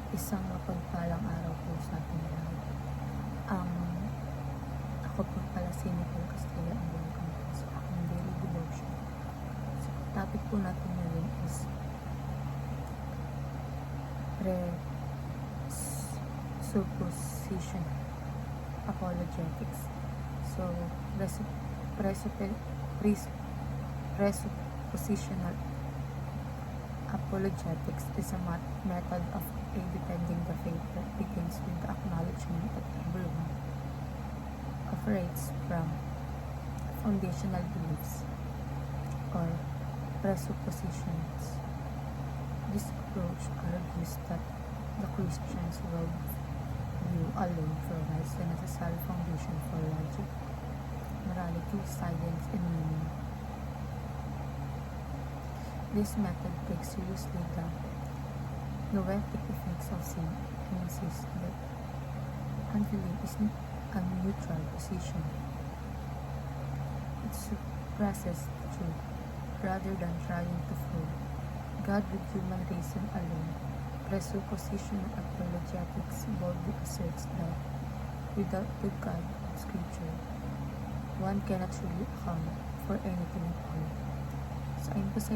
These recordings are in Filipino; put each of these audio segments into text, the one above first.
Isang mapagpalang araw po sa ating lahat. Ang Ako po pala si Nicole Castilla and welcome po sa aking daily devotion. So, topic po natin ngayon is presupposition apologetics. So, presuppositional apologetics is a method of defending the faith that begins with the acknowledgement that everyone operates from foundational beliefs or presuppositions. This approach argues that the Christian's worldview alone provides the necessary foundation for logic, morality, science, and meaning. This method takes seriously the noetic effects of sin and insists that unbelief is a neutral position. It suppresses truth rather than trying to fool God with human reason alone. Presuppositional apologetics boldly asserts that without the God of Scripture, one cannot truly account for anything at all. So ayon po sa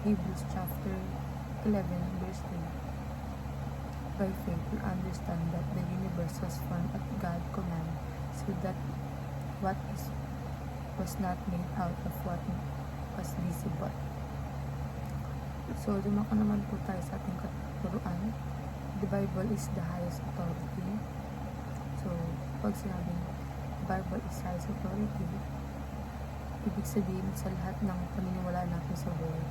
Hebrews chapter 11 verse 3, by faith we understand that the universe was formed at God's command, so that what was not made out of what was visible. So dumako naman po tayo sa ating katuruan. The Bible is the highest authority. So pag sinabing Bible is highest authority, ibig sabihin sa lahat ng paniniwala natin sa buhay,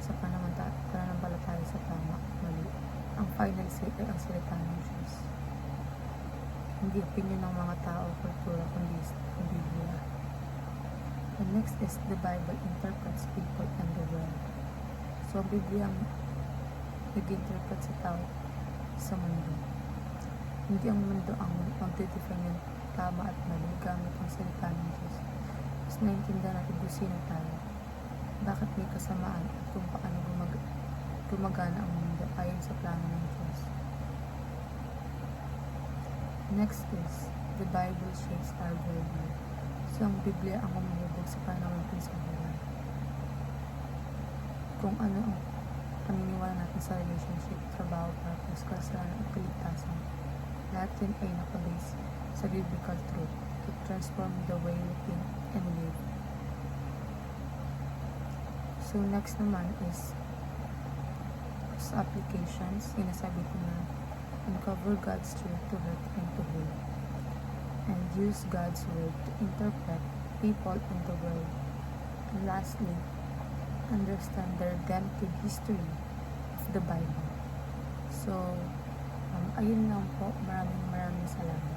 sa pananampalataya sa tama at mali, ang final say ay ang salita ng Diyos. Hindi opinion ng mga tao o kultura, kundi ang Biblia. And next is the Bible interprets people and the world. So ang Biblia ang nag-interpret sa tao sa mundo. Hindi ang mundo ang magdedefine ng tama at mali gamit ang salita ng Diyos. Mas naintindihan natin kung sino tayo, bakit may kasamaan at kung paano gumagana ang mundo ayon sa plano ng Diyos. Next is, the Bible shapes our worldview. So ang Biblia ang umihubog sa pananaw natin sa buhay. Kung ano ang paniniwala natin sa relationship, trabaho, purpose, kasalanan at kaligtasan, lahat yan ay nakabase sa biblical truth to transform the way we think and live. So next naman is sa applications. Sinasabi ko na uncover God's truth to hurt and to heal, and use God's word to interpret people and the world. And lastly, understand the redemptive history of the Bible. So ayun lang po. Maraming salamat.